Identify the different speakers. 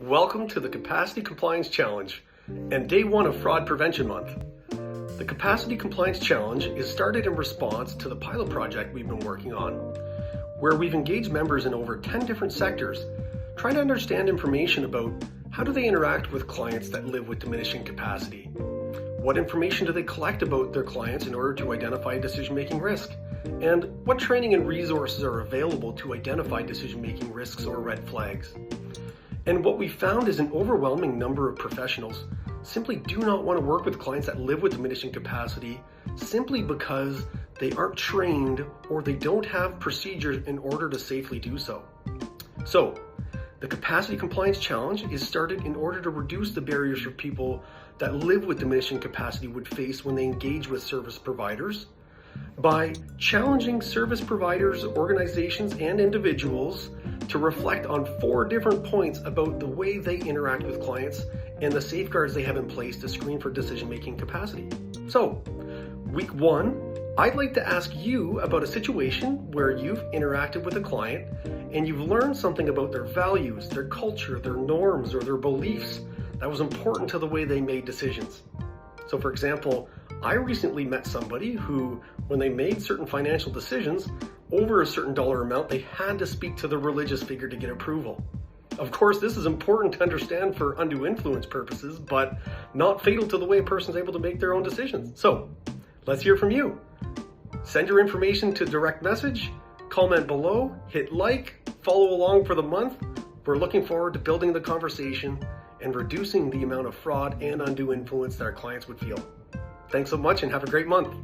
Speaker 1: Welcome to the Capacity Compliance Challenge and day one of Fraud Prevention Month. The Capacity Compliance Challenge is started in response to the pilot project we've been working on, where we've engaged members in over 10 different sectors, trying to understand information about how do they interact with clients that live with diminishing capacity. What information do they collect about their clients in order to identify decision-making risk? And what training and resources are available to identify decision-making risks or red flags? And what we found is an overwhelming number of professionals simply do not want to work with clients that live with diminishing capacity simply because they aren't trained or they don't have procedures in order to safely do so. So, the Capacity Compliance Challenge is started in order to reduce the barriers for people that live with diminishing capacity would face when they engage with service providers by challenging service providers, organizations, and individuals to reflect on 4 different points about the way they interact with clients and the safeguards they have in place to screen for decision-making capacity. So, week 1, I'd like to ask you about a situation where you've interacted with a client and you've learned something about their values, their culture, their norms, or their beliefs that was important to the way they made decisions. So for example, I recently met somebody who, when they made certain financial decisions over a certain dollar amount, they had to speak to the religious figure to get approval. Of course, this is important to understand for undue influence purposes, but not fatal to the way a person's able to make their own decisions. So, let's hear from you. Send your information to direct message, comment below, hit like, follow along for the month. We're looking forward to building the conversation and reducing the amount of fraud and undue influence that our clients would feel. Thanks so much and have a great month.